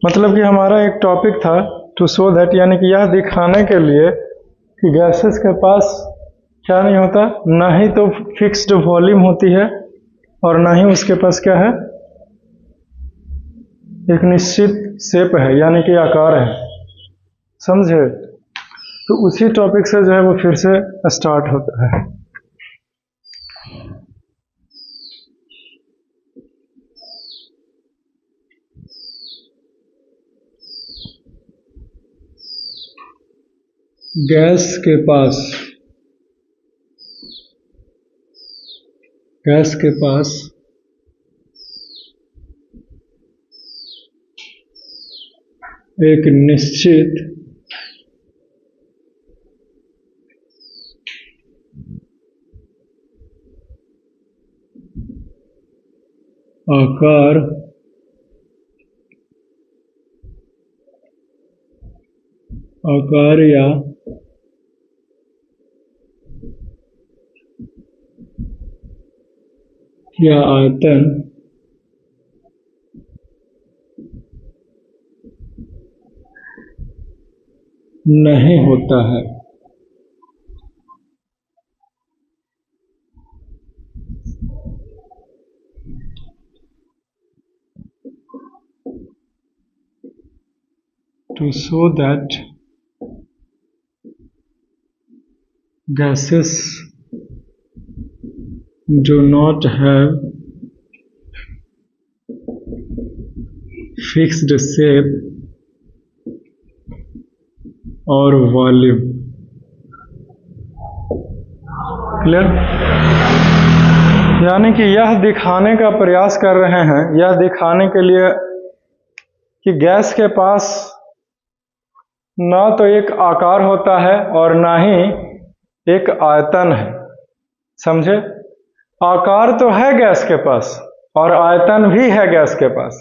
मतलब कि हमारा एक टॉपिक था टू शो दैट, यानी कि यह दिखाने के लिए कि गैसेस के पास क्या नहीं होता, ना ही तो फिक्स्ड वॉल्यूम होती है और ना ही उसके पास क्या है, एक निश्चित शेप है यानी कि आकार है। समझे? तो उसी टॉपिक से जो है वो फिर से स्टार्ट होता है। गैस के पास एक निश्चित आकार या आयतन नहीं होता है। To show that gases do not have fixed shape और वॉल्यूम। क्लियर? यानी कि यह दिखाने का प्रयास कर रहे हैं, यह दिखाने के लिए कि गैस के पास ना तो एक आकार होता है और ना ही एक आयतन है। समझे? आकार तो है गैस के पास और आयतन भी है गैस के पास,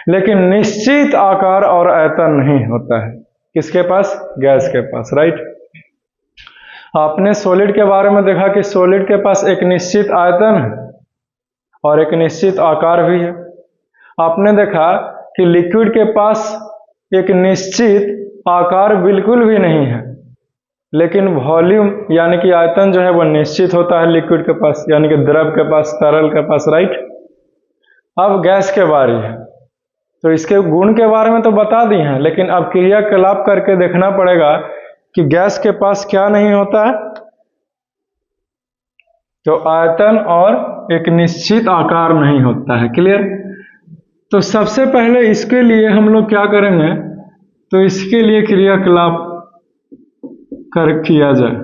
लेकिन निश्चित आकार और आयतन नहीं होता है। किसके पास? गैस के पास। राइट? आपने सॉलिड के बारे में देखा कि सॉलिड के पास एक निश्चित आयतन है और एक निश्चित आकार भी है। आपने देखा कि लिक्विड के पास एक निश्चित आकार बिल्कुल भी नहीं है, लेकिन वॉल्यूम यानी कि आयतन जो है वो निश्चित होता है लिक्विड के पास, यानी कि द्रव के पास, तरल के पास। राइट? अब गैस के बारे है, तो इसके गुण के बारे में तो बता दिए हैं, लेकिन अब क्रियाकलाप करके देखना पड़ेगा कि गैस के पास क्या नहीं होता है, तो आयतन और एक निश्चित आकार नहीं होता है। क्लियर? तो सबसे पहले इसके लिए हम लोग क्या करेंगे, तो इसके लिए क्रियाकलाप किया जाए।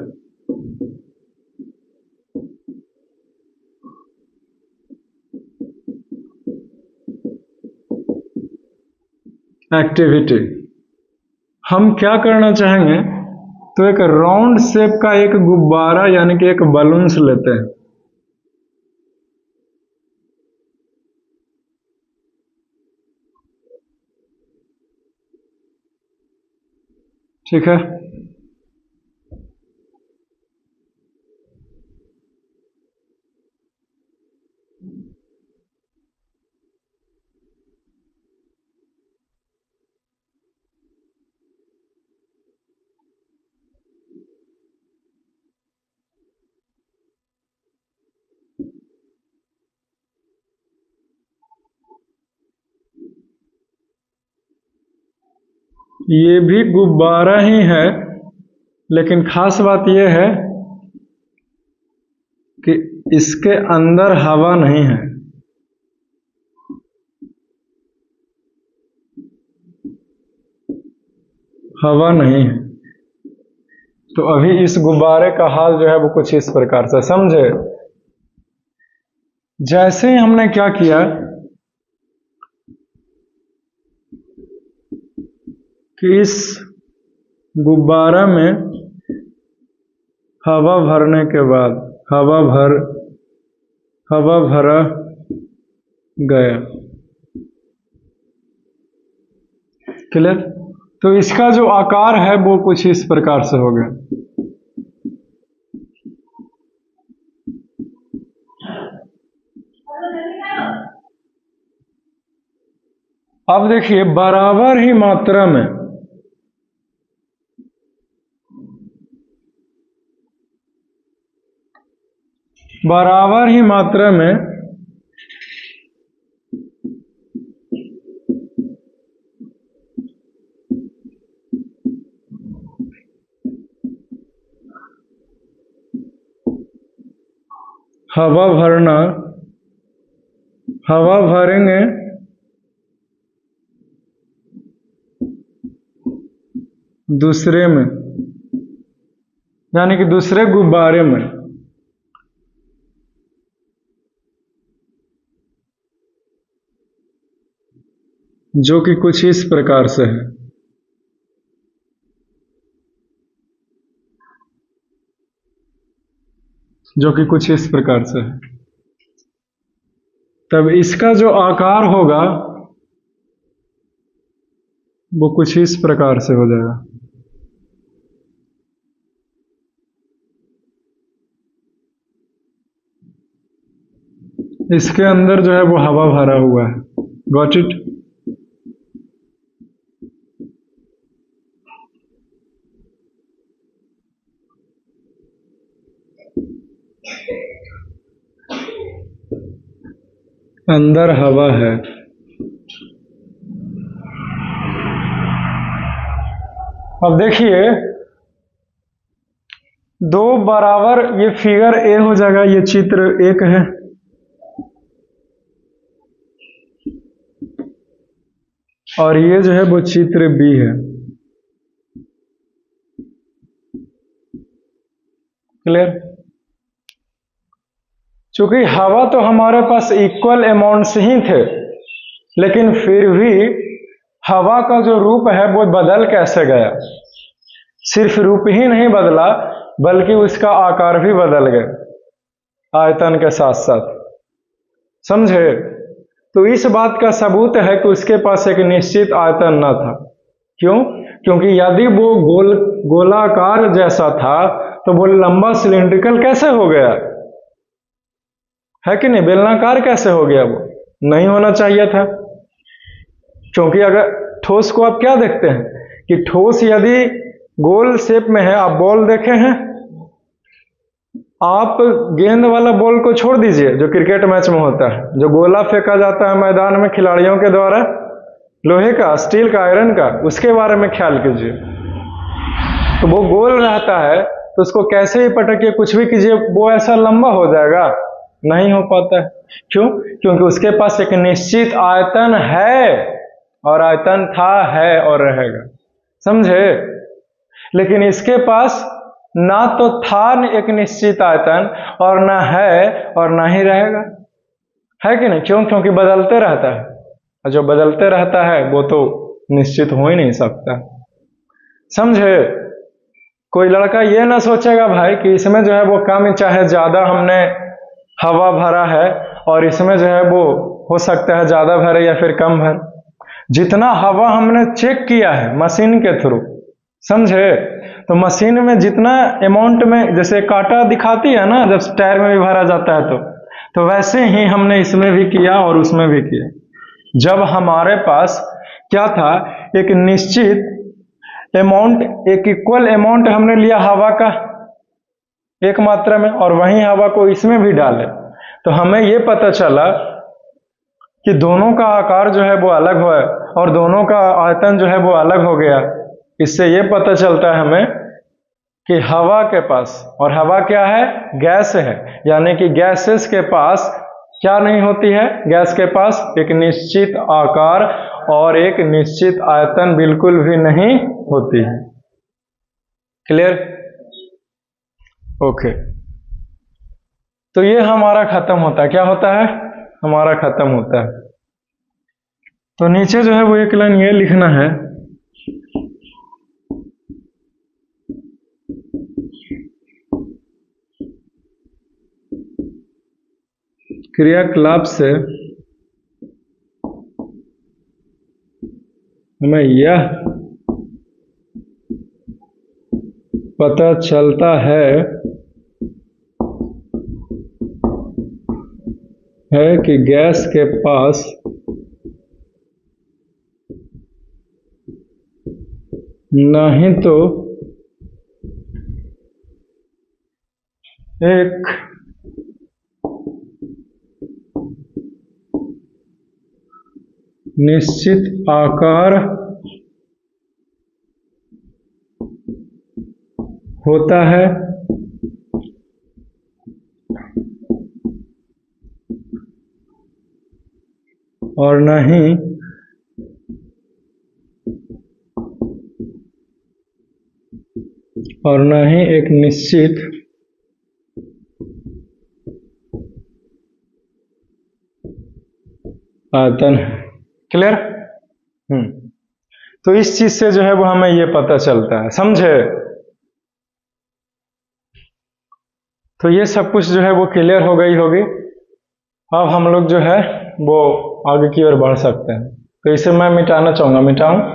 एक्टिविटी हम क्या करना चाहेंगे, तो एक राउंड शेप का एक गुब्बारा यानी कि एक बलून्स लेते हैं। ठीक है? ये भी गुब्बारा ही है, लेकिन खास बात यह है कि इसके अंदर हवा नहीं है। हवा नहीं है। तो अभी इस गुब्बारे का हाल जो है वो कुछ इस प्रकार से। समझे? जैसे ही हमने क्या किया कि इस गुब्बारा में हवा भरने के बाद हवा भरा गया। क्लियर? तो इसका जो आकार है वो कुछ इस प्रकार से हो गया। अब देखिए बराबर ही मात्रा में हवा भरेंगे दूसरे में, यानी कि दूसरे गुब्बारे में। जो कि कुछ इस प्रकार से है। जो कि कुछ इस प्रकार से है। तब इसका जो आकार होगा वो कुछ इस प्रकार से हो जाएगा। इसके अंदर जो है वो हवा भरा हुआ है। Got it? अंदर हवा है। अब देखिए दो बराबर, ये फिगर ए हो जाएगा, ये चित्र एक है। और ये जो है वो चित्र बी है। क्लियर? चूंकि हवा तो हमारे पास इक्वल अमाउंट्स ही थे, लेकिन फिर भी हवा का जो रूप है वो बदल कैसे गया। सिर्फ रूप ही नहीं बदला बल्कि उसका आकार भी बदल गया आयतन के साथ साथ। समझे? तो इस बात का सबूत है कि उसके पास एक निश्चित आयतन न था। क्यों? क्योंकि यदि वो गोलाकार जैसा था तो वो लंबा सिलिंड्रिकल कैसे हो गया, है कि नहीं? बेलनाकार कैसे हो गया? वो नहीं होना चाहिए था। क्योंकि अगर ठोस को आप क्या देखते हैं कि ठोस यदि गोल शेप में है, आप बॉल देखे हैं, आप गेंद वाला बॉल को छोड़ दीजिए जो क्रिकेट मैच में होता है, जो गोला फेंका जाता है मैदान में खिलाड़ियों के द्वारा, लोहे का, स्टील का, आयरन का, उसके बारे में ख्याल कीजिए। तो वो गोल रहता है तो उसको कैसे ही पटकिए, कुछ भी कीजिए, वो ऐसा लंबा हो जाएगा? नहीं हो पाता है। क्यों? क्योंकि उसके पास एक निश्चित आयतन है, और आयतन था, है और रहेगा। समझे? लेकिन इसके पास ना तो था एक निश्चित आयतन, और ना है और ना ही रहेगा। है कि नहीं? क्यों? क्योंकि बदलते रहता है, और जो बदलते रहता है वो तो निश्चित हो ही नहीं सकता। समझे? कोई लड़का ये ना सोचेगा भाई कि इसमें जो है वो कम चाहे ज्यादा हमने हवा भरा है, और इसमें जो है वो हो सकता है ज्यादा भरे या फिर कम भरे। जितना हवा हमने चेक किया है मशीन के थ्रू, समझे, तो मशीन में जितना अमाउंट में, जैसे कांटा दिखाती है ना जब टायर में भी भरा जाता है, तो वैसे ही हमने इसमें भी किया और उसमें भी किया। जब हमारे पास क्या था, एक निश्चित अमाउंट, एक इक्वल अमाउंट हमने लिया हवा का एक मात्रा में, और वहीं हवा को इसमें भी डाले, तो हमें यह पता चला कि दोनों का आकार जो है वो अलग हुआ है, और दोनों का आयतन जो है वो अलग हो गया। इससे यह पता चलता है हमें कि हवा के पास, और हवा क्या है? गैस है, यानी कि गैसेस के पास क्या नहीं होती है? गैस के पास एक निश्चित आकार और एक निश्चित आयतन बिल्कुल भी नहीं होती है। क्लियर? ओके। तो ये हमारा खत्म होता है। क्या होता है? हमारा खत्म होता है। तो नीचे जो है वो एक लाइन ये लिखना है, क्रियाकलाप से हमें यह पता चलता है कि गैस के पास नहीं तो एक निश्चित आकार होता है और न ही एक निश्चित आयतन है। क्लियर? तो इस चीज से जो है वो हमें ये पता चलता है, समझे? तो ये सब कुछ जो है वो क्लियर हो गई होगी। अब हम लोग जो है वो आगे की ओर बढ़ सकते हैं। तो इसे मैं मिटाना चाहूंगा, मिटाऊं?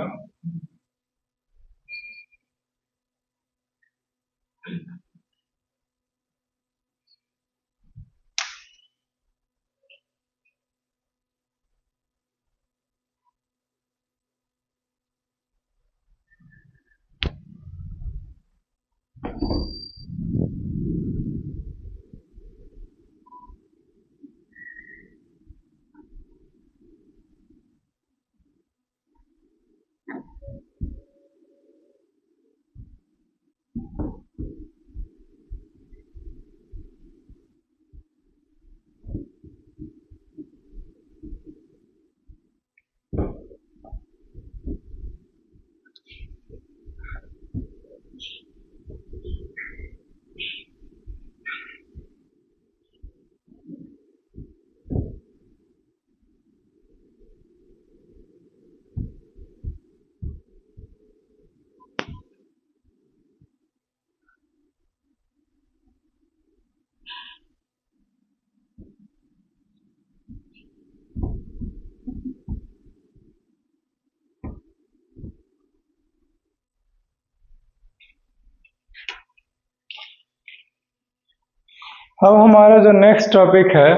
अब हमारा जो नेक्स्ट टॉपिक है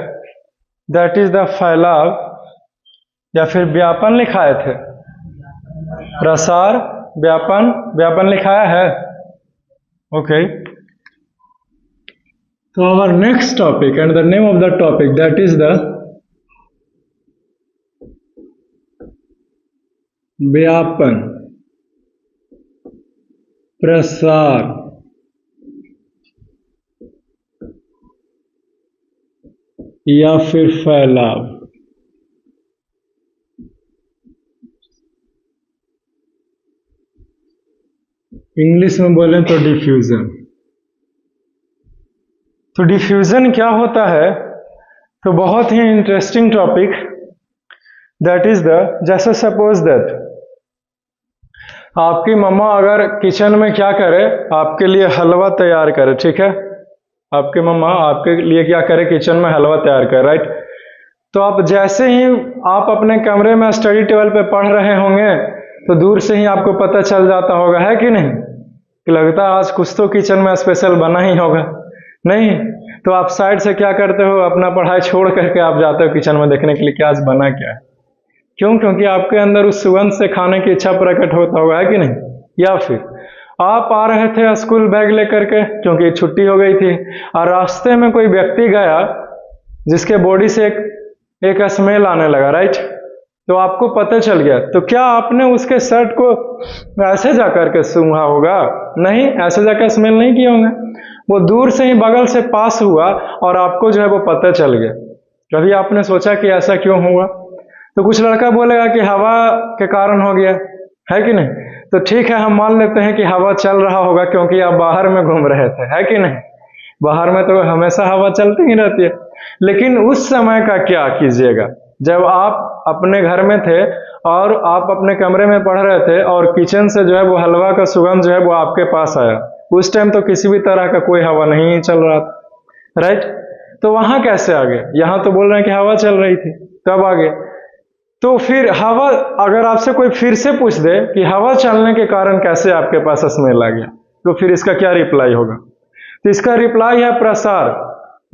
दैट इज द फैलाव या फिर व्यापन लिखाए थे। प्रसार, व्यापन, व्यापन लिखाया है। ओके, तो our next topic and the name of the topic that is the व्यापन, प्रसार या फिर फैलाव। इंग्लिश में बोलें तो डिफ्यूजन। तो डिफ्यूजन क्या होता है? तो बहुत ही interesting topic that is the, जैसे सपोज दैट आपकी मम्मा अगर किचन में क्या करे, आपके लिए हलवा तैयार करे, ठीक है? आपके मम्मा आपके लिए क्या करे, किचन में हलवा तैयार करे, राइट? तो आप जैसे ही आप अपने कमरे में स्टडी टेबल पे पढ़ रहे होंगे तो दूर से ही आपको पता चल जाता होगा, है कि नहीं, कि लगता है आज कुछ तो किचन में स्पेशल बना ही होगा। नहीं तो आप साइड से क्या करते हो, अपना पढ़ाई छोड़ करके आप जाते हो किचन में देखने के लिए कि आज बना क्या है। क्यों? क्योंकि आपके अंदर उस सुगंध से खाने की इच्छा प्रकट होता होगा, है कि नहीं? या फिर आप आ रहे थे स्कूल बैग लेकर के क्योंकि छुट्टी हो गई थी और रास्ते में कोई व्यक्ति गया जिसके बॉडी से एक स्मेल आने लगा, राइट? तो आपको पता चल गया। तो क्या आपने उसके शर्ट को ऐसे जाकर के सूंघा होगा? नहीं, ऐसे जाकर स्मेल नहीं किया होगा। वो दूर से ही बगल से पास हुआ और आपको जो है वो पता चल गया। कभी आपने सोचा कि ऐसा क्यों हुआ? तो कुछ लड़का बोलेगा कि हवा के कारण हो गया, है कि नहीं? तो ठीक है, हम मान लेते हैं कि हवा चल रहा होगा क्योंकि आप बाहर में घूम रहे थे, है कि नहीं? बाहर में तो हमेशा हवा चलती ही रहती है। लेकिन उस समय का क्या कीजिएगा जब आप अपने घर में थे और आप अपने कमरे में पढ़ रहे थे और किचन से जो है वो हलवा का सुगंध जो है वो आपके पास आया। उस टाइम तो किसी भी तरह का कोई हवा नहीं चल रहा था, राइट? तो वहां कैसे आ गया? यहां तो बोल रहे हैं कि हवा चल रही थी, तब आ गया। तो फिर हवा, अगर आपसे कोई फिर से पूछ दे कि हवा चलने के कारण कैसे आपके पास स्मेल आ गया, तो फिर इसका क्या रिप्लाई होगा? तो इसका रिप्लाई है प्रसार,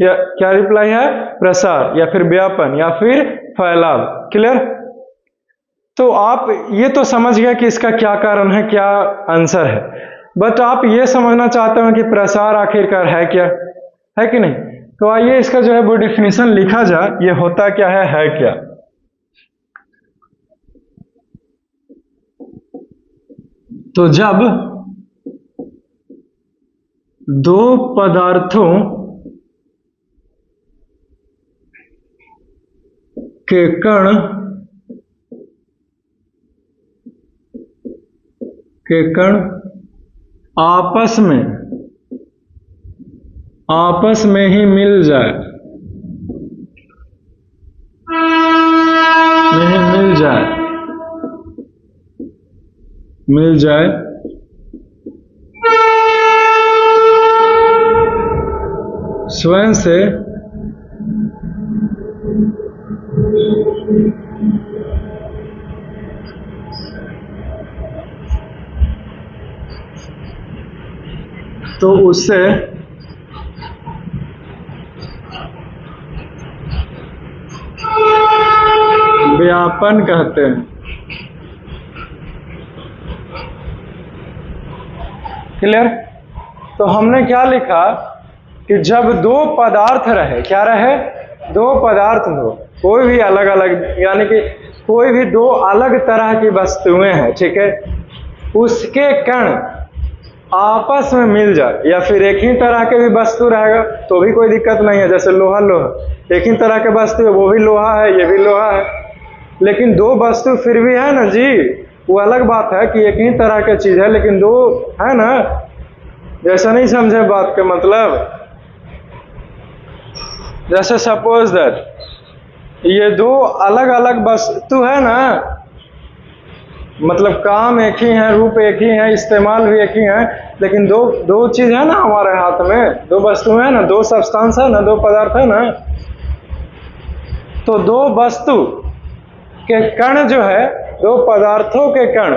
या क्या रिप्लाई है? प्रसार या फिर व्यापन या फिर फैलाव। क्लियर? तो आप ये तो समझ गए कि इसका क्या कारण है, क्या आंसर है, बट आप ये समझना चाहते हो कि प्रसार आखिरकार है क्या, है कि नहीं? तो आइए इसका जो है वो डेफिनेशन लिखा जाए, ये होता क्या है क्या। तो जब दो पदार्थों के कण आपस में ही मिल जाए, स्वयं से तो उससे व्यापन कहते हैं। क्लियर? तो हमने क्या लिखा कि जब दो पदार्थ रहे, क्या रहे? दो पदार्थ हो, कोई भी अलग अलग, यानी कि कोई भी दो अलग तरह की वस्तुएं हैं, ठीक है, उसके कण आपस में मिल जाए, या फिर एक ही तरह के भी वस्तु रहेगा तो भी कोई दिक्कत नहीं है, जैसे लोहा एक ही तरह के वस्तु है, वो भी लोहा है, ये भी लोहा है, लेकिन दो वस्तु फिर भी है ना जी, वो अलग बात है कि एक ही तरह की चीज है लेकिन दो है ना, जैसा नहीं समझे बात का मतलब। जैसे सपोज दैट ये दो अलग अलग वस्तु है ना, मतलब काम एक ही है, रूप एक ही है, इस्तेमाल भी एक ही है, लेकिन दो चीज है ना हमारे हाथ में, दो वस्तु है ना, दो सब्सटेंस है ना, दो पदार्थ है ना, तो दो वस्तु के कण जो है, दो पदार्थों के कण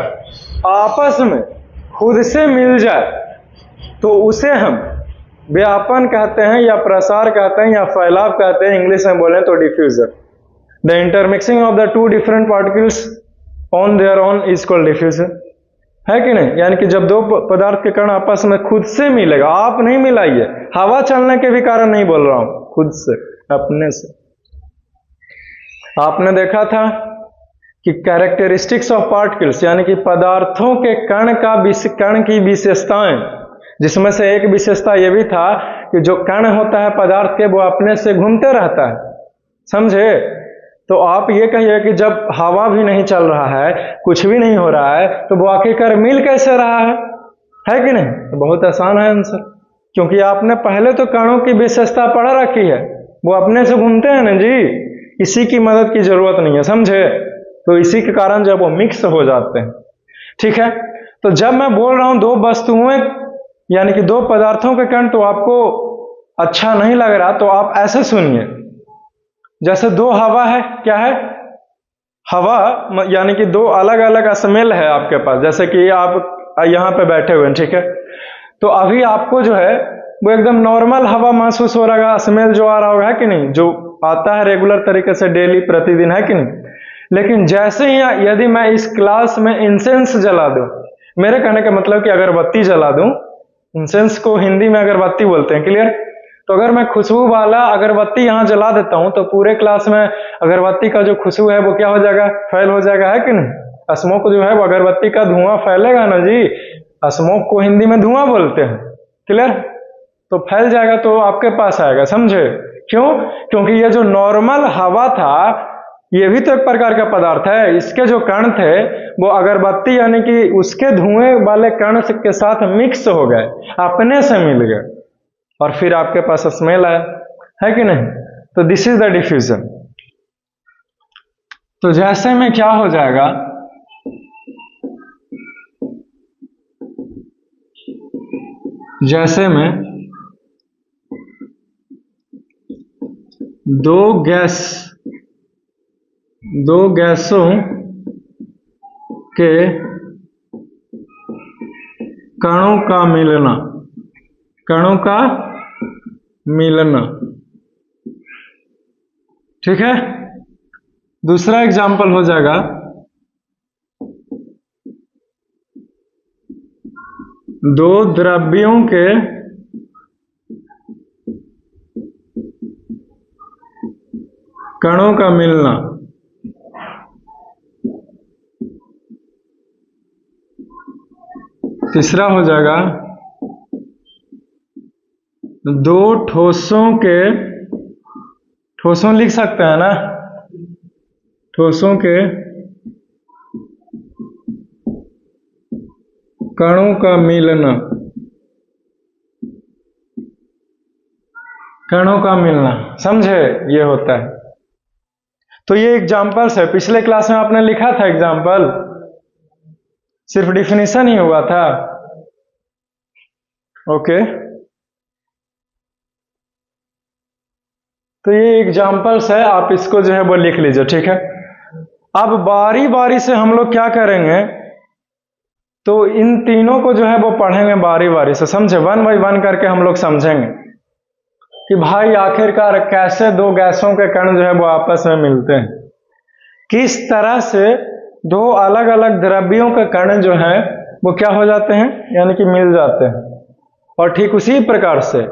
आपस में खुद से मिल जाए तो उसे हम व्यापन कहते हैं, या प्रसार कहते हैं, या फैलाव कहते हैं, इंग्लिश में बोले तो diffusion. The intermixing of the two different particles on their on is called diffusion, है कि नहीं? यानी कि जब दो पदार्थ के कण आपस में खुद से मिलेगा, आप नहीं मिलाइए, हवा चलने के भी कारण नहीं बोल रहा हूं, खुद से, अपने से। आपने देखा था कि कैरेक्टरिस्टिक्स ऑफ पार्टिकल्स, यानी कि पदार्थों के कण की विशेषताएं, जिसमें से एक विशेषता यह भी था कि जो कण होता है पदार्थ के, वो अपने से घूमते रहता है, समझे? तो आप ये कहिए कि जब हवा भी नहीं चल रहा है, कुछ भी नहीं हो रहा है, तो वो आखिरकार मिल कैसे रहा है कि नहीं? तो बहुत आसान है आंसर, क्योंकि आपने पहले तो कणों की विशेषता पढ़ रखी है, वो अपने से घूमते हैं ना जी, किसी की मदद की जरूरत नहीं है, समझे? तो इसी के कारण जब वो मिक्स हो जाते हैं, ठीक है। तो जब मैं बोल रहा हूं दो वस्तुएं यानी कि दो पदार्थों के कण, तो आपको अच्छा नहीं लग रहा, तो आप ऐसे सुनिए, जैसे दो हवा है, क्या है? हवा, यानी कि दो अलग अलग स्मेल है आपके पास, जैसे कि आप यहां पे बैठे हुए हैं, ठीक है, तो अभी आपको जो है वो एकदम नॉर्मल हवा महसूस हो रहा है, स्मेल जो आ रहा होगा, है कि नहीं, जो आता है रेगुलर तरीके से डेली, प्रतिदिन, है कि नहीं? लेकिन जैसे ही यदि मैं इस क्लास में इंसेंस जला दूं, मेरे कहने का मतलब कि अगरबत्ती जला दूं, इंसेंस को हिंदी में अगरबत्ती बोलते हैं, क्लियर? तो अगर मैं खुशबू वाला अगरबत्ती यहाँ जला देता हूं, तो पूरे क्लास में अगरबत्ती का जो खुशबू है वो क्या हो जाएगा? फैल हो जाएगा, है कि नहीं? स्मोक जो है वो अगरबत्ती का धुआं फैलेगा ना जी, स्मोक को हिंदी में धुआं बोलते हैं, क्लियर? तो फैल जाएगा तो आपके पास आएगा, समझे? क्यों? क्योंकि ये जो नॉर्मल हवा था, ये भी तो एक प्रकार का पदार्थ है, इसके जो कण थे वो अगरबत्ती यानी कि उसके धुएं वाले कण के साथ मिक्स हो गए, अपने से मिल गए, और फिर आपके पास स्मेल आया, है कि नहीं? तो दिस इज द डिफ्यूजन। तो जैसे में क्या हो जाएगा, जैसे में दो गैसों के कणों का मिलना, ठीक है। दूसरा एग्जाम्पल हो जाएगा दो द्रव्यों के कणों का मिलना। तीसरा हो जाएगा दो ठोसों के, ठोसों लिख सकते हैं ना, ठोसों के कणों का मिलना, कणों का मिलना, समझे, ये होता है। तो ये एग्जाम्पल्स है, पिछले क्लास में आपने लिखा था एग्जाम्पल, सिर्फ डिफिनीशन ही हुआ था। ओके, तो ये एग्जाम्पल्स है, आप इसको जो है वो लिख लीजिए, ठीक है। अब बारी बारी से हम लोग क्या करेंगे, तो इन तीनों को जो है वो पढ़ेंगे बारी बारी से, समझे, 1 बाय 1 करके हम लोग समझेंगे कि भाई आखिरकार कैसे दो गैसों के कण जो है वो आपस में मिलते हैं, किस तरह से दो अलग अलग द्रव्यों के कण जो है वो क्या हो जाते हैं, यानी कि मिल जाते हैं। और ठीक उसी प्रकार से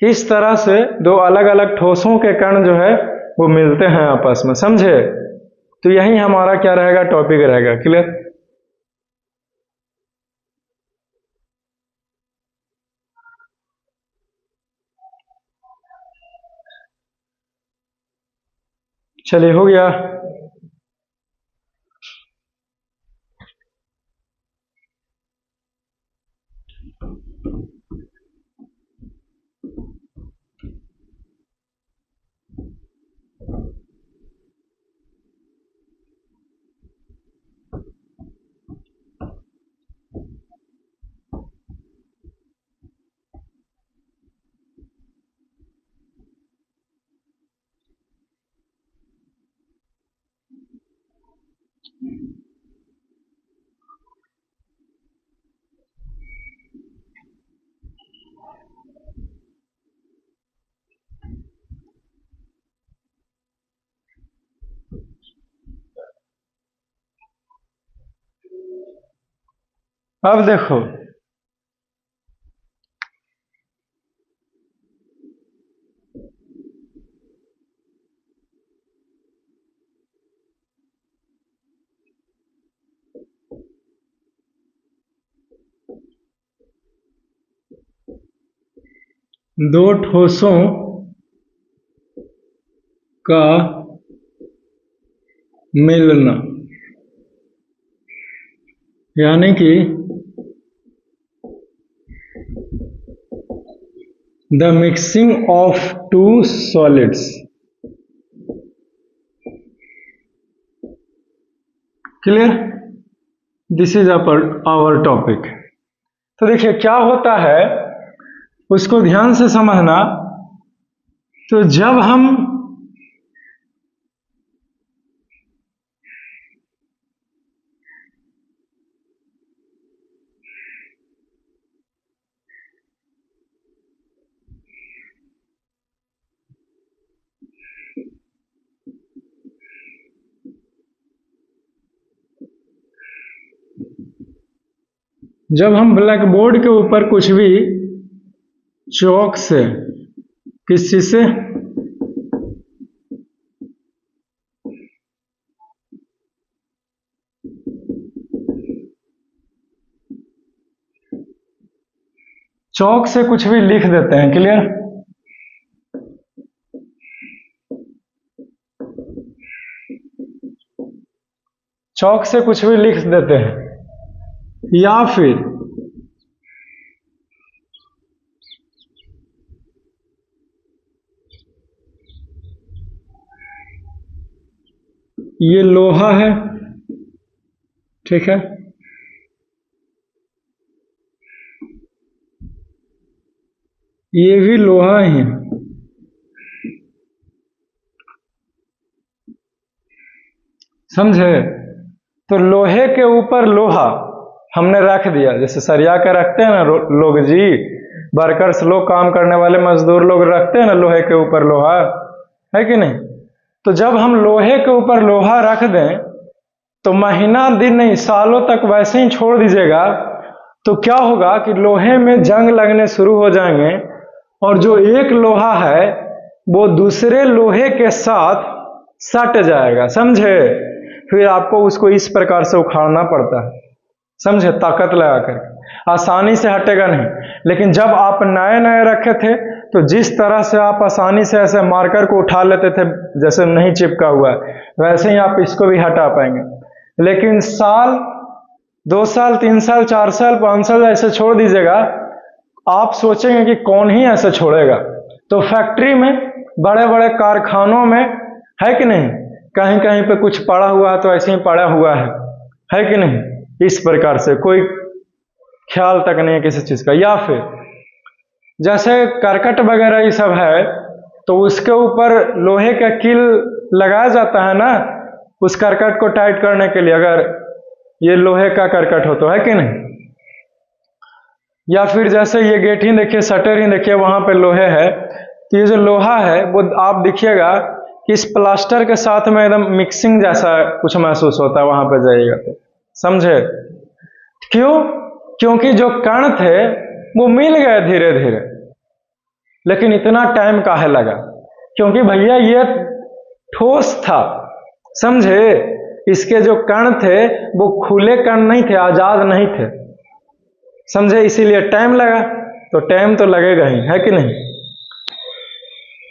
किस तरह से दो अलग अलग ठोसों के कण जो है वो मिलते हैं आपस में, समझे। तो यही हमारा क्या रहेगा, टॉपिक रहेगा। क्लियर? चलिए, हो गया। अब देखो, दो ठोसों का मिलना, यानी कि the mixing of two solids. Clear? This is our topic. तो देखिए क्या होता है, उसको ध्यान से समझना। तो जब हम ब्लैक बोर्ड के ऊपर कुछ भी चौक से, किस चीज से, चौक से कुछ भी लिख देते हैं। क्लियर? चौक से कुछ भी लिख देते हैं, या फिर ये लोहा है, ठीक है, ये भी लोहा ही है, समझे। तो लोहे के ऊपर लोहा हमने रख दिया, जैसे सरिया के रखते हैं ना लोग जी, वर्कर्स लोग, काम करने वाले मजदूर लोग रखते हैं ना लोहे के ऊपर लोहा, है कि नहीं। तो जब हम लोहे के ऊपर लोहा रख दें तो महीना दिन नहीं, सालों तक वैसे ही छोड़ दीजिएगा, तो क्या होगा कि लोहे में जंग लगने शुरू हो जाएंगे और जो एक लोहा है वो दूसरे लोहे के साथ सट जाएगा, समझे। फिर आपको उसको इस प्रकार से उखाड़ना पड़ता है, समझे, ताकत लगा कर, आसानी से हटेगा नहीं। लेकिन जब आप नए नए रखे थे तो जिस तरह से आप आसानी से ऐसे मार्कर को उठा लेते थे जैसे नहीं चिपका हुआ है, वैसे ही आप इसको भी हटा पाएंगे। लेकिन साल, 2 साल, 3 साल, 4 साल, 5 साल ऐसे छोड़ दीजिएगा, आप सोचेंगे कि कौन ही ऐसे छोड़ेगा। तो फैक्ट्री में, बड़े बड़े कारखानों में, है कि नहीं, कहीं कहीं पे कुछ पड़ा हुआ है तो ऐसे ही पड़ा हुआ है कि नहीं, इस प्रकार से कोई ख्याल तक नहीं है किसी चीज का। या फिर जैसे करकट वगैरह ये सब है तो उसके ऊपर लोहे का कील लगाया जाता है ना, उस करकट को टाइट करने के लिए, अगर ये लोहे का करकट हो तो, है कि नहीं। या फिर जैसे ये गेट ही देखिए, शटर ही देखिए, वहां पे लोहे है, तो ये जो लोहा है वो आप देखिएगा कि इस प्लास्टर के साथ में एकदम मिक्सिंग जैसा कुछ महसूस होता है वहां पे जाइएगा तो, समझे। क्यों? क्योंकि जो कण थे वो मिल गए धीरे धीरे। लेकिन इतना टाइम काहे लगा? क्योंकि भैया ये ठोस था, समझे। इसके जो कण थे वो खुले कण नहीं थे, आजाद नहीं थे, समझे, इसीलिए टाइम लगा। तो टाइम तो लगेगा ही, है कि नहीं।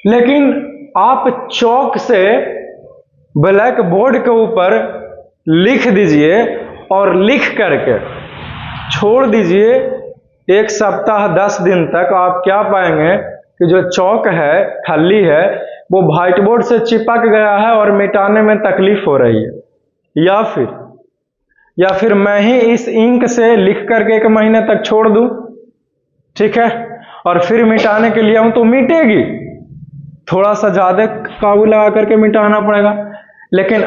लेकिन आप चौक से ब्लैक बोर्ड के ऊपर लिख दीजिए और लिख करके छोड़ दीजिए 1 सप्ताह 10 दिन तक, आप क्या पाएंगे कि जो चौक है, खली है, वो व्हाइट बोर्ड से चिपक गया है और मिटाने में तकलीफ हो रही है। या फिर मैं ही इस इंक से लिख करके 1 महीने तक छोड़ दूं, ठीक है, और फिर मिटाने के लिए आऊं तो मिटेगी, थोड़ा सा ज्यादा काबू लगा करके मिटाना पड़ेगा। लेकिन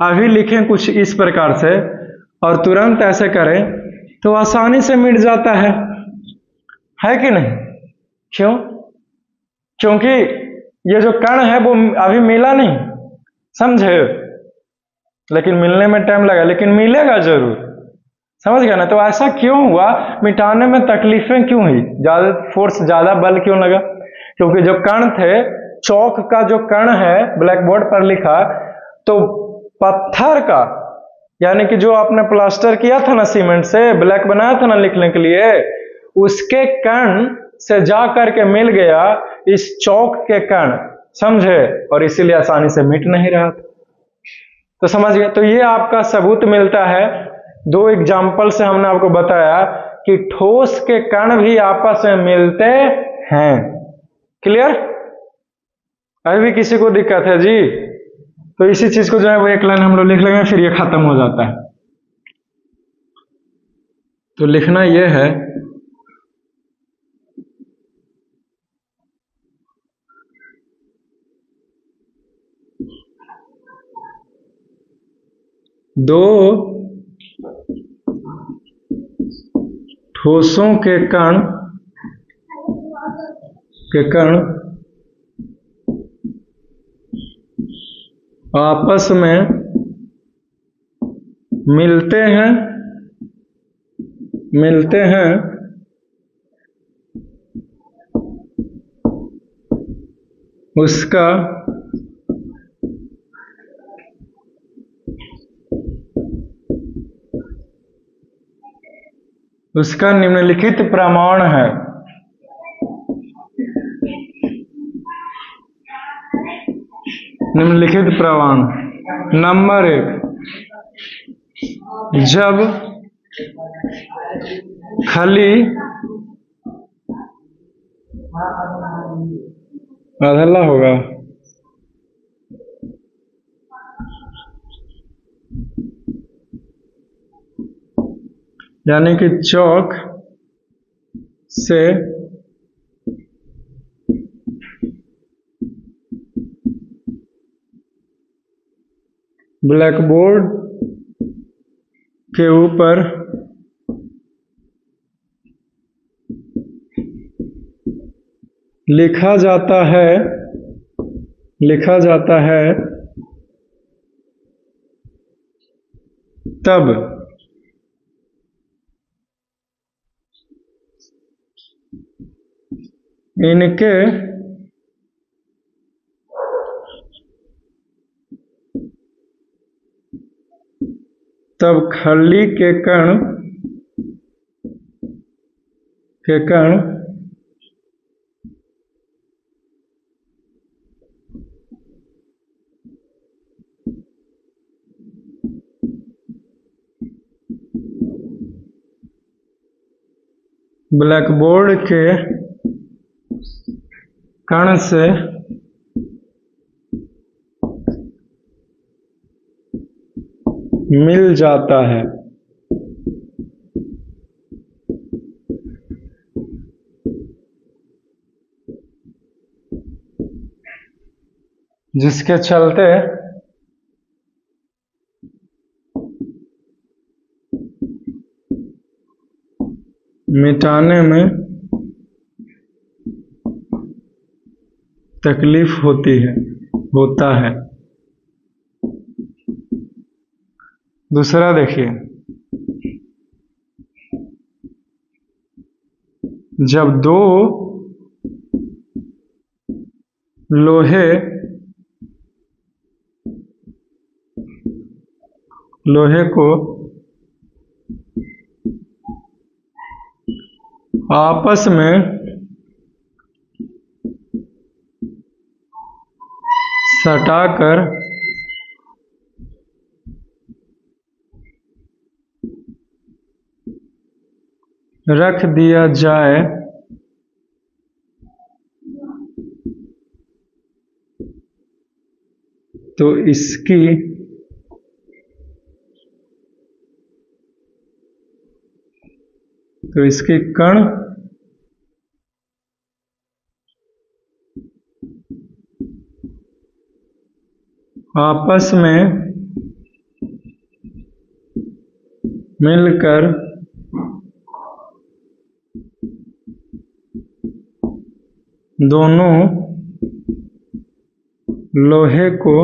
अभी लिखें कुछ इस प्रकार से और तुरंत ऐसे करें तो आसानी से मिट जाता है कि नहीं। क्यों? क्योंकि ये जो कण है वो अभी मिला नहीं, समझे। लेकिन मिलने में टाइम लगा, लेकिन मिलेगा जरूर, समझ गया ना। तो ऐसा क्यों हुआ, मिटाने में तकलीफें क्यों हुई, ज्यादा फोर्स, ज्यादा बल क्यों लगा? क्योंकि जो कण थे, चौक का जो कण है ब्लैक बोर्ड पर लिखा, तो पत्थर का, यानी कि जो आपने प्लास्टर किया था ना सीमेंट से, ब्लैक बनाया था ना लिखने के लिए, उसके कण से जा करके मिल गया इस चौक के कण, समझे, और इसीलिए आसानी से मिट नहीं रहा था। तो समझ गए। तो ये आपका सबूत मिलता है 2 एग्जाम्पल से। हमने आपको बताया कि ठोस के कण भी आपस में मिलते हैं। क्लियर? अभी भी किसी को दिक्कत है जी? तो इसी चीज को जो है वो 1 लाइन हम लोग लिख लेंगे, फिर ये खत्म हो जाता है। तो लिखना ये है, दो ठोसों के कण आपस में मिलते हैं उसका निम्नलिखित प्रमाण है। निम्नलिखित प्रमाण। नंबर 1, जब खली अधला होगा, यानी कि चौक से ब्लैकबोर्ड के ऊपर लिखा जाता है तब इनके तब खली के कण ब्लैकबोर्ड के कण से मिल जाता है। जिसके चलते मिटाने में तकलीफ होता है। दूसरा देखिए, जब दो लोहे को आपस में सटाकर रख दिया जाए तो इसके कण आपस में मिलकर दोनों लोहे को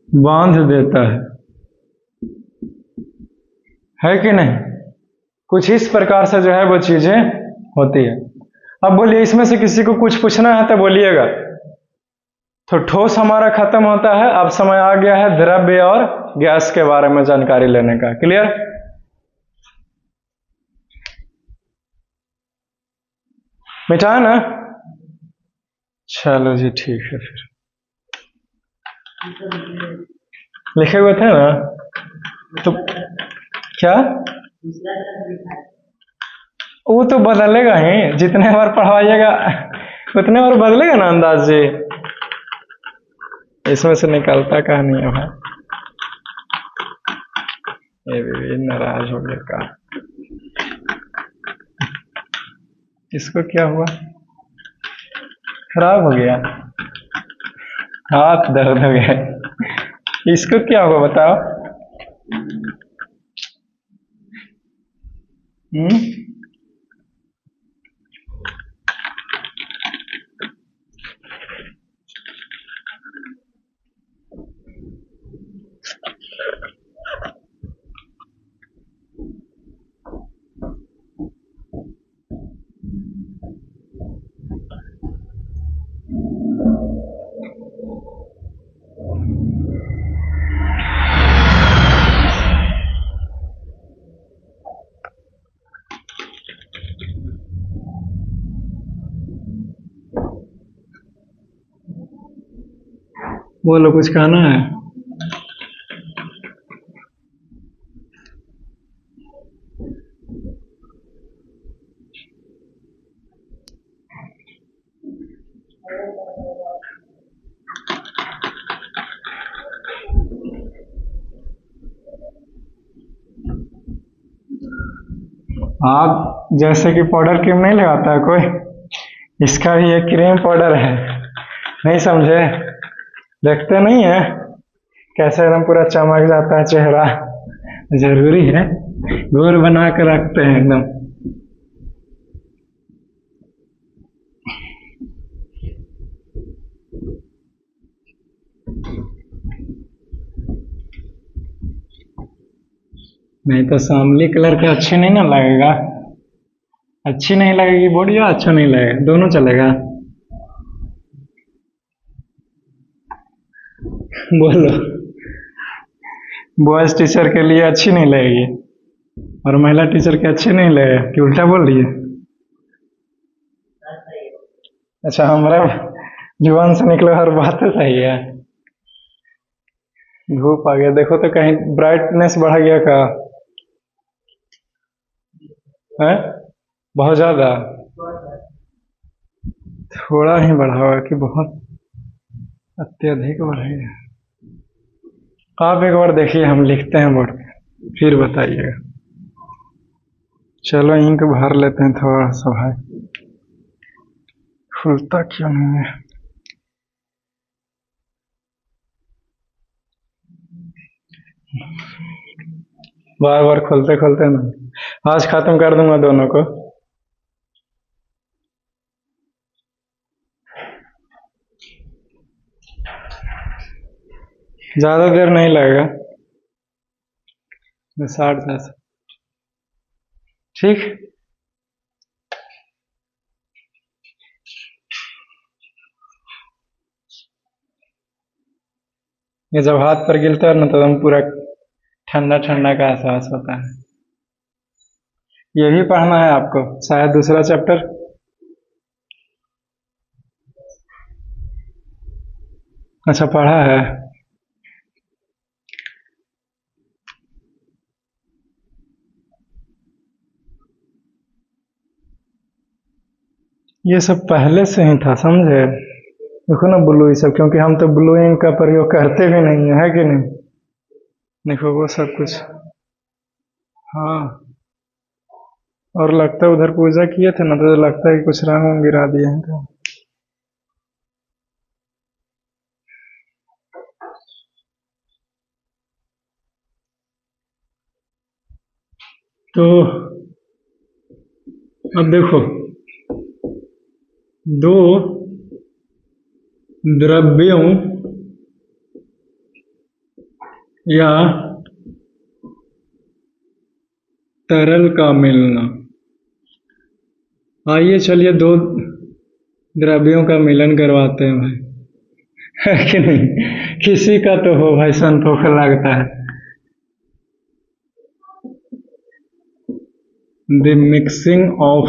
बांध देता है कि नहीं? कुछ इस प्रकार से जो है वो चीजें होती है। अब बोलिए, इसमें से किसी को कुछ पूछना है तो बोलिएगा। तो ठोस हमारा खत्म होता है, अब समय आ गया है द्रव्य और गैस के बारे में जानकारी लेने का। क्लियर? मिटाया ना? चलो जी, ठीक है। फिर लिखे हुए थे ना, तो क्या वो तो बदलेगा ही, जितने बार पढ़वाइएगा उतने बार बदलेगा ना अंदाज जी। इसमें से निकलता कहा नहीं है भाई। ये भी नाराज हो गया का। इसको क्या हुआ? खराब हो गया, हाथ दर्द हो गया। इसको क्या हुआ बताओ? बोलो, कुछ कहना है? आप जैसे कि पाउडर क्रीम नहीं लगाता है कोई, इसका भी एक क्रीम पाउडर है। नहीं समझे? देखते नहीं है कैसे एकदम पूरा चमक जाता है चेहरा? जरूरी है, गोर बना कर रखते हैं एकदम। नहीं तो शामली कलर का अच्छी नहीं ना लगेगा। अच्छी नहीं लगेगी बोर्ड या अच्छा नहीं लगेगा, दोनों चलेगा। बोलो। बॉयज टीचर के लिए अच्छी नहीं लगेगी और महिला टीचर के अच्छी नहीं लगेगा कि उल्टा बोल रही है? अच्छा, हमारा जुबान से निकले हर बात तो सही है। धूप आ गया, देखो तो कहीं ब्राइटनेस बढ़ गया का है? बहुत ज्यादा? थोड़ा ही बढ़ा हुआ कि बहुत अत्यधिक बढ़ गया? आप एक बार देखिए, हम लिखते हैं बोर्ड पे, फिर बताइएगा। चलो इंक भर लेते हैं थोड़ा सा भाई, खुलता क्यों नहीं है? बार बार खोलते खोलते ना। आज खत्म कर दूंगा दोनों को। ज्यादा देर नहीं लगेगा, 60 ठीक। ये जब हाथ पर गिरता है ना तो एकदम पूरा ठंडा ठंडा का एहसास होता है। ये भी पढ़ना है आपको शायद, दूसरा चैप्टर। अच्छा, पढ़ा है। ये सब पहले से ही था, समझे? देखो ना ब्लू, ये सब क्योंकि हम तो ब्लू इंक का प्रयोग करते भी नहीं है कि नहीं? देखो वो सब कुछ। हाँ, और लगता है उधर पूजा किए थे ना, तो लगता है कि कुछ रंग वंग गिरा दिए हैं। तो अब देखो, दो द्रव्यों या तरल का मिलना। आइए चलिए दो द्रव्यों का मिलन करवाते हैं भाई, है कि नहीं? किसी का तो हो भाई, संतोष लगता है। द मिक्सिंग ऑफ,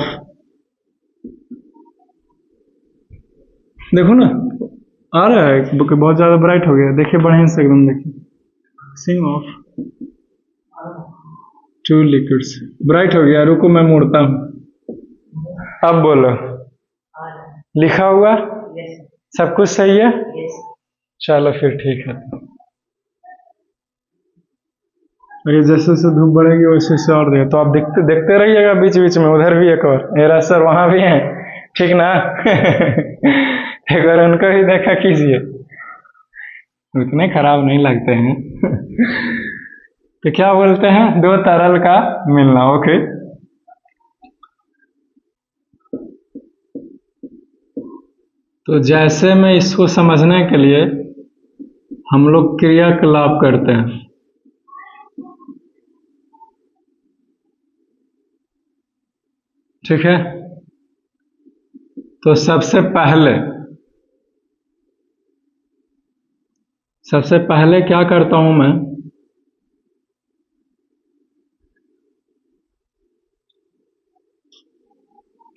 देखो ना आ रहा है, बहुत ज्यादा ब्राइट हो गया, देखिए बढ़िया से एकदम, देखिए mixing of two liquids, bright हो गया। रुको मैं मुड़ता हूँ, अब बोलो। लिखा हुआ सब कुछ सही है? चलो फिर ठीक है। ये जैसे जैसे धूप बढ़ेगी वैसे वैसे और देगा, तो आप देखते देखते रहिएगा बीच बीच में। उधर भी एक और मेरा सर वहां भी है, ठीक ना? एक बार उनको ही देखा कीजिए, उतने खराब नहीं लगते हैं। तो क्या बोलते हैं? दो तरल का मिलना। ओके, तो जैसे में इसको समझने के लिए हम लोग क्रियाकलाप करते हैं, ठीक है? तो सबसे पहले क्या करता हूं मैं?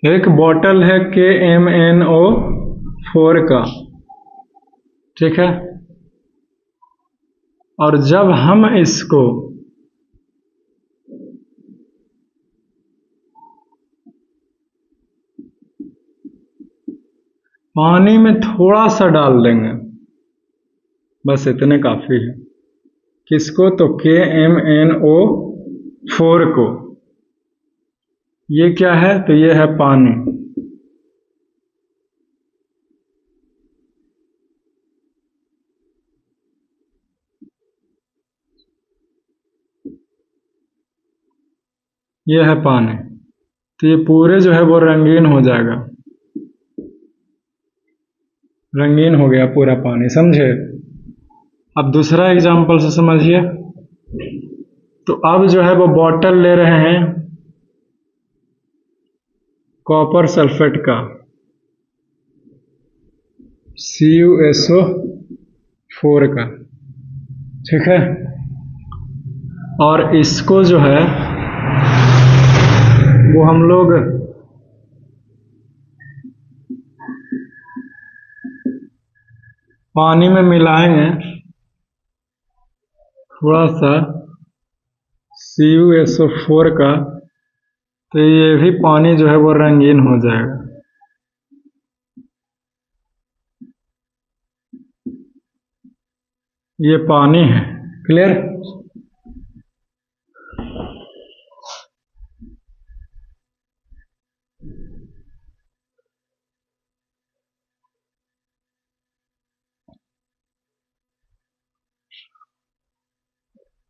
एक बॉटल है KMnO4 का, ठीक है? और जब हम इसको पानी में थोड़ा सा डाल देंगे, बस इतने काफी है। किसको? तो KMnO4 को। ये क्या है? तो ये है पानी। ये है पानी। तो ये पूरे जो है वो रंगीन हो जाएगा, रंगीन हो गया पूरा पानी, समझे? अब दूसरा एग्जाम्पल से समझिए। तो अब जो है वो बॉटल ले रहे हैं कॉपर सल्फेट का CuSO4 का, ठीक है। और इसको जो है वो हम लोग पानी में मिलाएंगे थोड़ा सा CuSO4 का, तो ये भी पानी जो है वो रंगीन हो जाएगा। ये पानी है, क्लियर।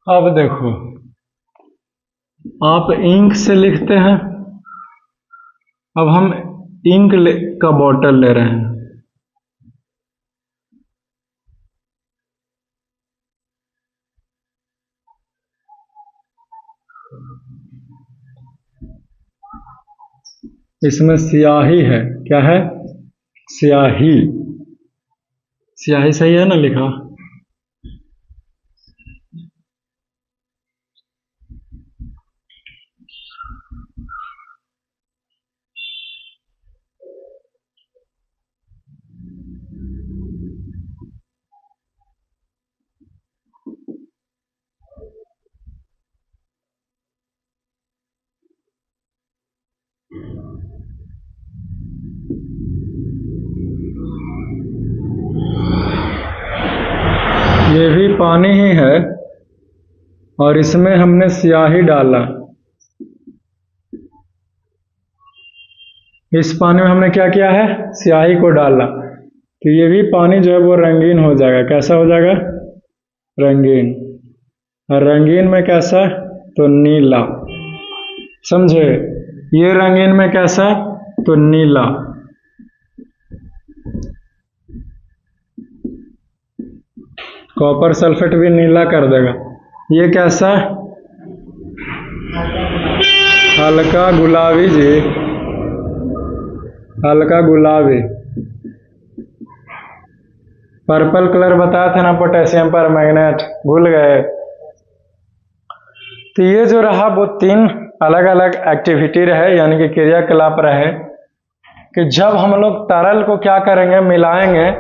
अब देखो, आप इंक से लिखते हैं, अब हम इंक का बॉटल ले रहे हैं। इसमें स्याही है, क्या है? स्याही। स्याही सही है ना लिखा? ये भी पानी ही है और इसमें हमने स्याही डाला। इस पानी में हमने क्या किया है? स्याही को डाला, तो ये भी पानी जो है वो रंगीन हो जाएगा। कैसा हो जाएगा? रंगीन। और रंगीन में कैसा? तो नीला। समझे? ये रंगीन में कैसा? तो नीला। कॉपर सल्फेट भी नीला कर देगा। ये कैसा? हल्का गुलाबी जी, हल्का गुलाबी। पर्पल कलर बताया था ना पोटेशियम पर मैग्नेट, भूल गए? तो ये जो रहा वो 3 अलग अलग एक्टिविटी रहे, यानी कि क्रियाकलाप रहे, कि जब हम लोग तरल को क्या करेंगे? मिलाएंगे,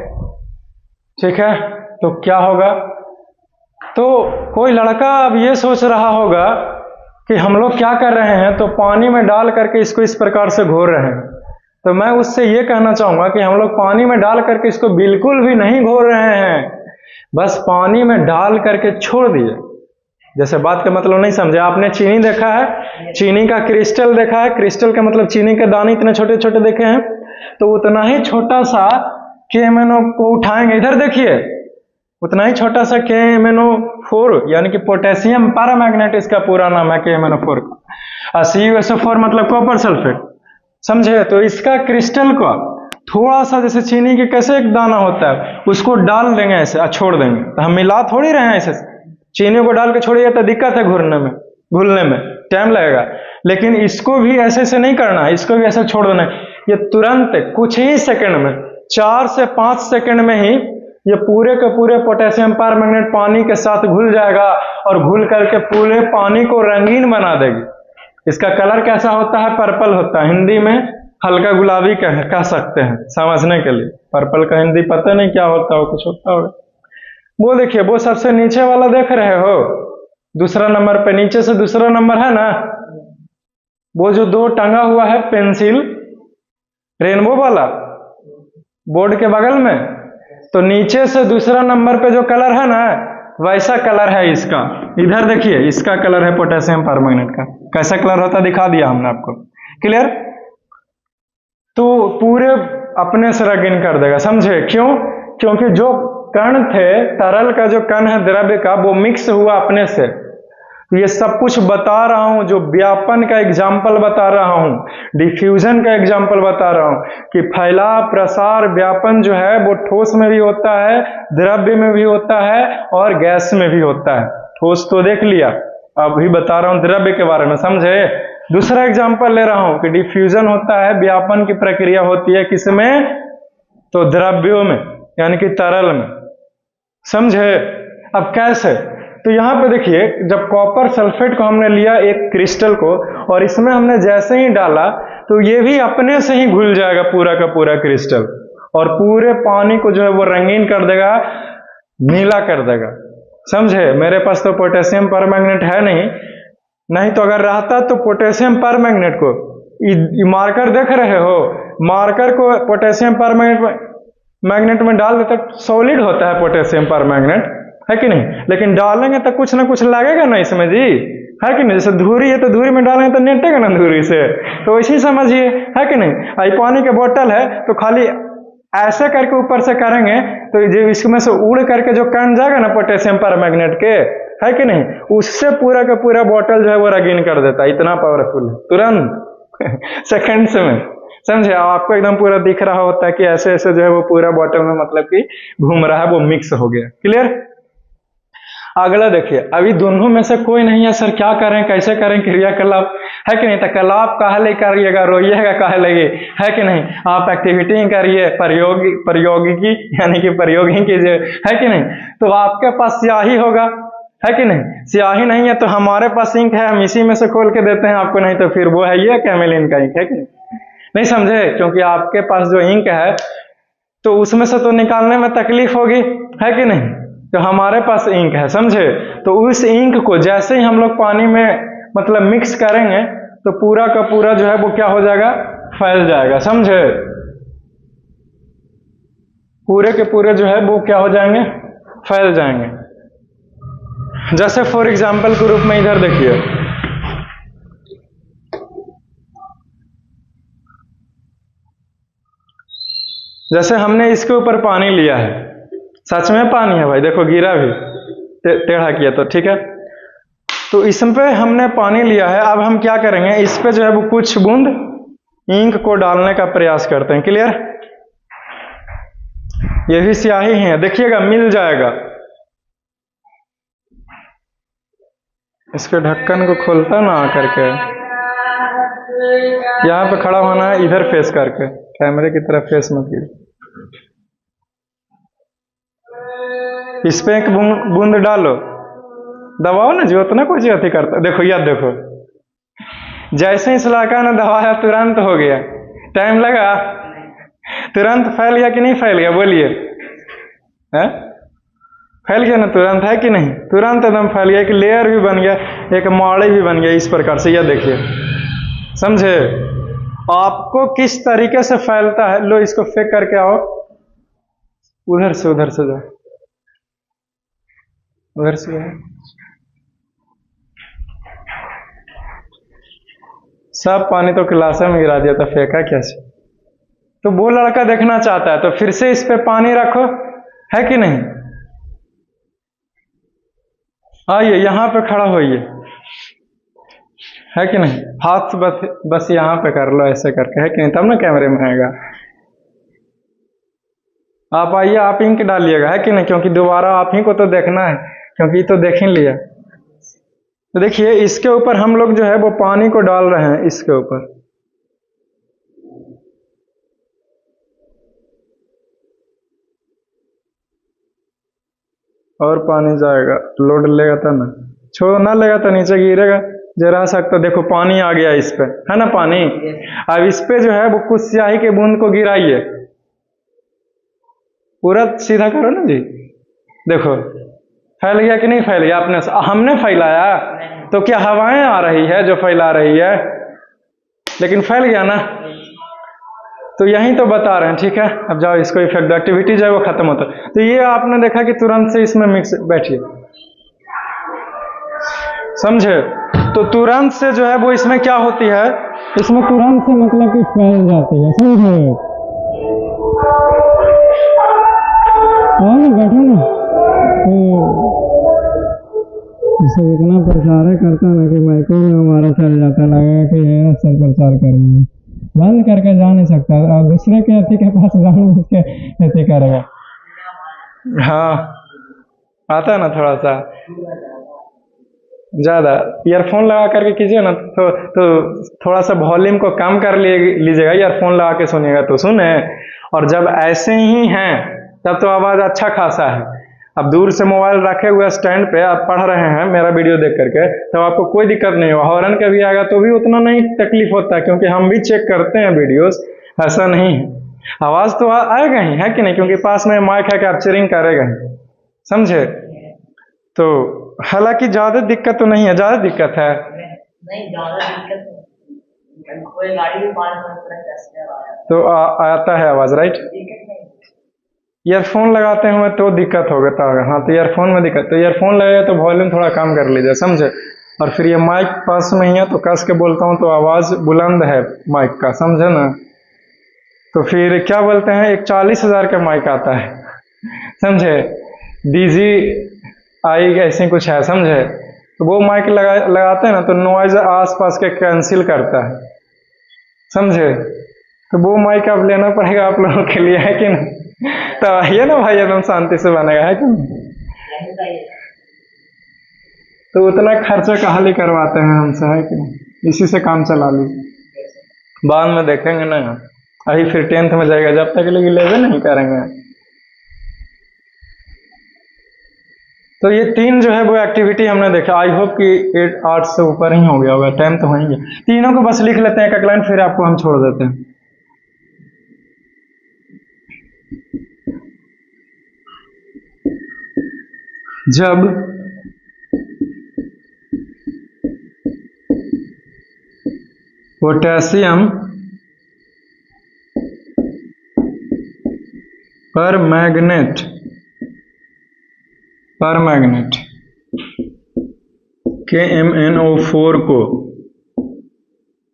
ठीक है। तो क्या होगा? तो कोई लड़का अब ये सोच रहा होगा कि हम लोग क्या कर रहे हैं, तो पानी में डाल करके इसको इस प्रकार से घोर रहे हैं। तो मैं उससे ये कहना चाहूंगा कि हम लोग पानी में डाल करके इसको बिल्कुल भी नहीं घोर रहे हैं, बस पानी में डाल करके छोड़ दिए। जैसे बात का मतलब नहीं समझे? आपने चीनी देखा है, चीनी का क्रिस्टल देखा है, क्रिस्टल का मतलब चीनी के दाने इतने छोटे छोटे देखे हैं, तो उतना ही छोटा सा KMnO को उठाएंगे, इधर देखिए, उतना ही छोटा सा KMnO4 यानी कि पोटेशियम पैरामैग्नेट इसका पूरा नाम है, KMnO4 का। CuSO4 मतलब कॉपर सल्फेट, समझे? तो इसका क्रिस्टल को थोड़ा सा, जैसे चीनी के कैसे एक दाना होता है, उसको डाल देंगे ऐसे, छोड़ देंगे। तो हम मिला थोड़ी रहे हैं ऐसे, चीनी को डाल के छोड़िए तो दिक्कत है घुलने में, टाइम लगेगा। लेकिन इसको भी ऐसे से नहीं करना है, इसको भी ऐसे छोड़ देना है। ये तुरंत कुछ ही सेकंड में, 4 से 5 सेकंड में ही ये पूरे के पूरे पोटेशियम परमैंगनेट पानी के साथ घुल जाएगा और घुल करके पूरे पानी को रंगीन बना देगी। इसका कलर कैसा होता है? पर्पल होता है। हिंदी में हल्का गुलाबी कह सकते हैं समझने के लिए। पर्पल का हिंदी पता नहीं क्या होता हो, कुछ होता होगा। वो देखिए, वो सबसे नीचे वाला देख रहे हो, दूसरा नंबर पे, नीचे से दूसरा नंबर है ना, वो जो 2 टंगा हुआ है पेंसिल रेनबो वाला बोर्ड के बगल में, तो नीचे से दूसरा नंबर पे जो कलर है ना, वैसा कलर है इसका। इधर देखिए, इसका कलर है पोटेशियम परमैंगनेट का। कैसा कलर होता है दिखा दिया हमने आपको, क्लियर? तो पूरे अपने से रंगीन कर देगा, समझे? क्यों? क्योंकि जो कण थे, तरल का जो कण है द्रव्य का, वो मिक्स हुआ अपने से। ये सब कुछ बता रहा हूं, जो व्यापन का एग्जाम्पल बता रहा हूं, डिफ्यूजन का एग्जाम्पल बता रहा हूं, कि फैलाव, प्रसार, व्यापन जो है वो ठोस में भी होता है, द्रव्य में भी होता है और गैस में भी होता है। ठोस तो देख लिया, अभी बता रहा हूं द्रव्य के बारे में, समझे। दूसरा एग्जांपल ले रहा हूं कि डिफ्यूजन होता है, व्यापन की प्रक्रिया होती है किसमें, तो द्रव्यों में, यानी कि तरल में, समझे। अब कैसे, तो यहां पे देखिए, जब कॉपर सल्फेट को हमने लिया एक क्रिस्टल को, और इसमें हमने जैसे ही डाला तो ये भी अपने से ही घुल जाएगा पूरा का पूरा क्रिस्टल, और पूरे पानी को जो है वो रंगीन कर देगा, नीला कर देगा, समझे। मेरे पास तो पोटेशियम परमैंगनेट है नहीं तो अगर रहता तो पोटेशियम परमैंगनेट को, मार्कर देख रहे हो, मार्कर को पोटेशियम परमैंगनेट में डाल देते, सॉलिड होता है पोटेशियम परमैंगनेट, है कि नहीं। लेकिन डालेंगे तो कुछ ना कुछ लगेगा ना इसमें जी, है कि नहीं। जैसे धूरी है तो धूरी में डालेंगे तो नेटेगा ना धूरी से, तो वैसे ही समझिए, है कि नहीं। आई पानी के बोतल है तो खाली ऐसे करके ऊपर से करेंगे तो जो इसमें से उड़ करके जो कण जाएगा ना पोटेशियम परमैंगनेट के, है कि नहीं, उससे पूरा का पूरा बोतल जो है वो रंगीन कर देता है, इतना पावरफुल है, तुरंत सेकंड्स में, समझे। आपको एकदम पूरा दिख रहा होता है कि ऐसे ऐसे जो है वो पूरा बोतल में मतलब कि घूम रहा है, वो मिक्स हो गया। क्लियर। अगला देखिए, अभी दोनों में से कोई नहीं है सर, क्या करें, कैसे करें क्रियाकलाप, है कि नहीं। तो कलाप काहे करिएगा, रोइएगा काहे लगे, है कि नहीं। आप एक्टिविटी करिए, प्रयोगिकी यानी कि प्रयोगी कीजिए, है कि नहीं। तो आपके पास स्याही होगा, है कि नहीं। स्याही नहीं है तो हमारे पास इंक है, हम इसी में से खोल के देते हैं आपको, नहीं तो फिर वो है ये कैमेलिन का इंक, है कि नहीं समझे। क्योंकि आपके पास जो इंक है तो उसमें से तो निकालने में तकलीफ होगी, है कि नहीं। तो हमारे पास इंक है, समझे। तो उस इंक को जैसे ही हम लोग पानी में मतलब मिक्स करेंगे तो पूरा का पूरा जो है वो क्या हो जाएगा, फैल जाएगा, समझे। पूरे के पूरे जो है वो क्या हो जाएंगे, फैल जाएंगे। जैसे फॉर एग्जाम्पल के रूप में इधर देखिए, जैसे हमने इसके ऊपर पानी लिया है, सच में पानी है भाई, देखो गिरा भी, टेढ़ा किया तो ठीक है। तो इसमें पे हमने पानी लिया है, अब हम क्या करेंगे, इस पे जो है वो कुछ बूंद इंक को डालने का प्रयास करते हैं। क्लियर। ये भी स्याही है, देखिएगा मिल जाएगा। इसके ढक्कन को खोलता ना करके, यहाँ पे खड़ा होना है, इधर फेस करके, कैमरे की तरफ फेस मत कीजिए। इस पे एक बूंद डालो, दबाओ ना, जो उतना कुछ अति करता। देखो याद देखो, जैसे ही इस लड़का ने दबाया तुरंत हो गया, टाइम लगा, तुरंत फैल गया कि नहीं फैल गया, बोलिए। फैल गया ना तुरंत, है कि नहीं। तुरंत एकदम फैल गया, एक लेयर भी बन गया, एक मॉडल भी बन गया, इस प्रकार से। यह देखिए, समझे। आपको किस तरीके से फैलता है, लो इसको फेंक करके आओ, उधर से जाओ, उधर से सब पानी तो क्लास में गिरा दिया, तो फेंका कैसे। तो वो लड़का देखना चाहता है तो फिर से इस पे पानी रखो, है कि नहीं। आइए यहां पे खड़ा होइए, है कि नहीं। हाथ बस यहां पे कर लो ऐसे करके, है कि नहीं, तब ना कैमरे में आएगा। आप आइए, आप इंक डालिएगा, है कि नहीं, क्योंकि दोबारा आप ही को तो देखना है, क्योंकि तो देख ही लिया। तो देखिए इसके ऊपर हम लोग जो है वो पानी को डाल रहे हैं, इसके ऊपर। और पानी जाएगा, लोड लेगा तो ना, छोड़ ना लेगा तो नीचे गिरेगा, जरा सकता। देखो पानी आ गया इस पे, है ना पानी। अब इस पे जो है वो कुछ स्याही के बूंद को गिराइए, पूरा सीधा करो ना जी। देखो फैल गया कि नहीं फैल गया, हमने फैलाया तो क्या हवाएं आ रही है जो फैला रही है, लेकिन फैल गया ना। तो यही तो बता रहे हैं, ठीक है। अब जाओ इसको इफेक्ट, एक्टिविटी जो है वो खत्म होता है। तो ये आपने देखा कि तुरंत से इसमें मिक्स, बैठिए, समझे। तो तुरंत से जो है वो इसमें क्या होती है, इसमें तुरंत से मतलब कि फैल जाती है, समझे। बैठो ना, तो इतना प्रचार करता ना कि माइको में हमारा चल जाता, लगेगा कि ये सर प्रचार कर रहे हैं, बंद करके जा नहीं सकता, और दूसरे के अति के पास जान के अति करेगा। हाँ आता है ना थोड़ा सा। ज़्यादा ईयरफोन लगा करके कीजिए ना, तो थोड़ा सा वॉल्यूम को कम कर लीजिएगा, ईयरफोन लगा के सुनिएगा तो सुने। और जब ऐसे ही हैं तब तो आवाज़ अच्छा खासा है। अब दूर से मोबाइल रखे हुए स्टैंड पे आप पढ़ रहे हैं मेरा वीडियो देख करके, तो आपको कोई दिक्कत नहीं होगा। हॉर्न का भी आएगा तो भी उतना नहीं तकलीफ होता, क्योंकि हम भी चेक करते हैं वीडियोस, ऐसा नहीं है। आवाज़ तो आएगा ही, है कि नहीं, क्योंकि पास में माइक है, कैप्चरिंग करेगा ही, समझे। तो हालांकि ज्यादा दिक्कत तो नहीं है, ज्यादा दिक्कत है नहीं, ज्यादा दिक्कत कोई गाड़ी तो आता है आवाज, राइट। ईयरफोन लगाते हुए तो दिक्कत होगा तो हाँ, तो ईयरफोन में दिक्कत, तो ईयरफोन लगेगा तो वॉल्यूम थोड़ा कम कर लीजिए, समझे। और फिर ये माइक पास में ही है तो कस के बोलता हूँ तो आवाज बुलंद है माइक का, समझे ना। तो फिर क्या बोलते हैं, एक 40,000 का माइक आता है, समझे, डीजी आई ऐसे कुछ है, समझे। तो वो माइक लगाते हैं ना तो नॉइज आसपास के कैंसिल करता है, समझे। तो वो माइक अब लेना पड़ेगा आप लोगों के लिए, है कि नहीं। तो आइए ना भाई, एकदम शांति से बनेगा, है कि नहीं। तो उतना खर्चा कहाँ ले करवाते हैं हमसे, है कि नहीं, इसी से काम चला लीजिए, बाद में देखेंगे ना। अभी फिर 10th में जाएगा, जब तक लेके लेवे नहीं करेंगे। तो ये 3 जो है वो एक्टिविटी हमने देखा। आई होप कि 8 से ऊपर ही हो गया होगा, टाइम तो होंगे। तीनों को बस लिख लेते हैं एक लाइन, फिर आपको हम छोड़ देते हैं। जब पोटेशियम पर मैग्नेट KMnO4 को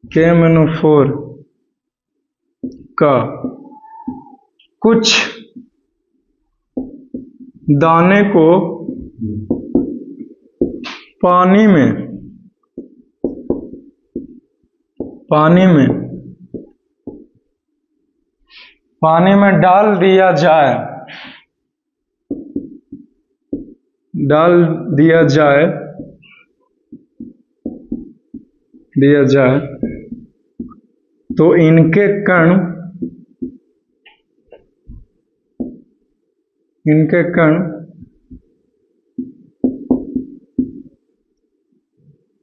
KMnO4 का कुछ दाने को पानी में डाल दिया जाए तो इनके कण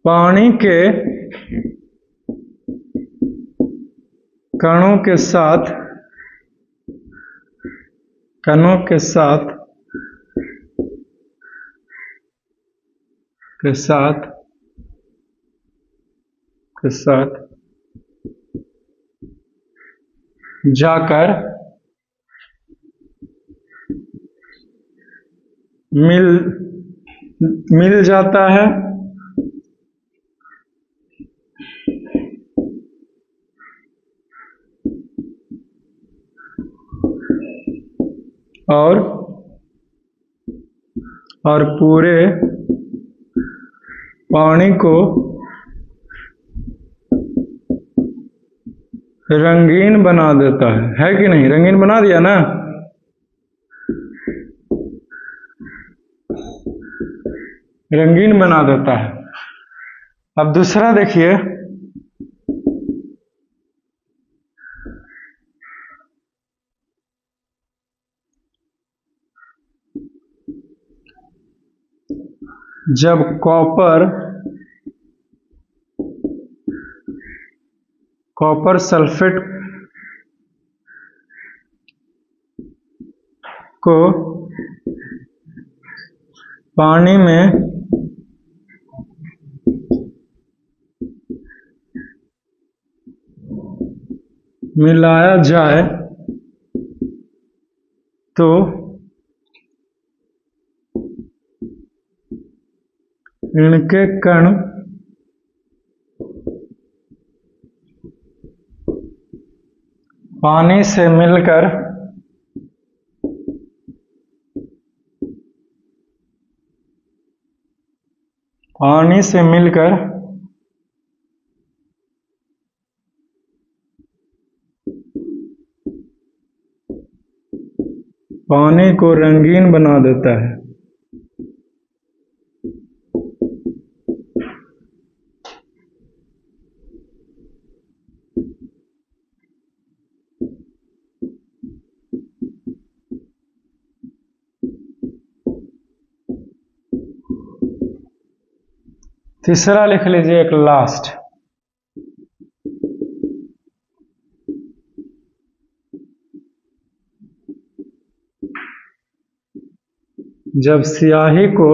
पानी के कणों के साथ जाकर मिल जाता है और पूरे पानी को रंगीन बना देता है कि नहीं। रंगीन बना दिया ना। रंगीन बना देता है। अब दूसरा देखिए, जब कॉपर सल्फेट को पानी में मिलाया जाए तो इनके कण पानी से मिलकर पानी को रंगीन बना देता है। तीसरा लिख लीजिए एक लास्ट। जब स्याही को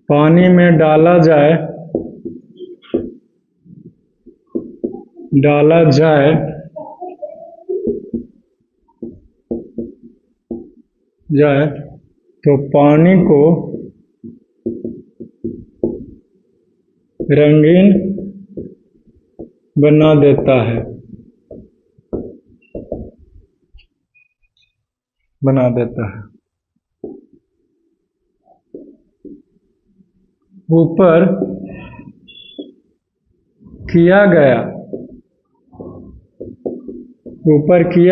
पानी में डाला जाए तो पानी को रंगीन बना देता है। ऊपर किया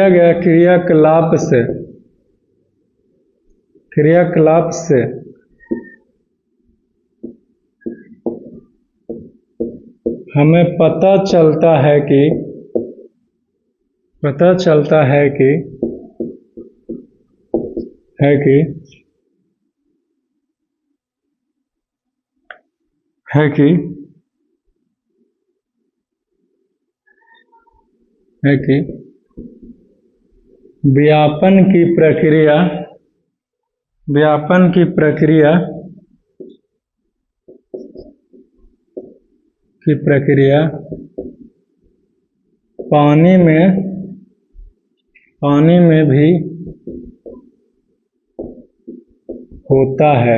गया क्रियाकलाप से हमें पता चलता है कि व्यापन की प्रक्रिया पानी में भी होता है।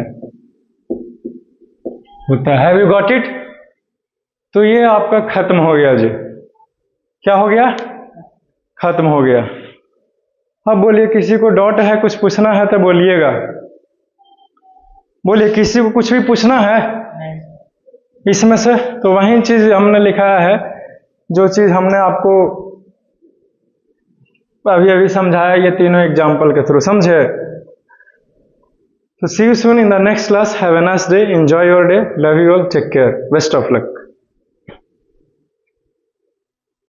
Have you got it? तो ये आपका खत्म हो गया जी। क्या हो गया? खत्म हो गया। अब बोलिए, किसी को डाउट है, कुछ पूछना है तो बोलिएगा। बोलिए, किसी को कुछ भी पूछना है इसमें से? तो वही चीज हमने लिखाया है, जो चीज हमने आपको अभी समझाया, ये तीनों एग्जाम्पल के थ्रू, समझे? So see you soon in the next class. Have a nice day. Enjoy your day. Love you all. Take care. Best of luck.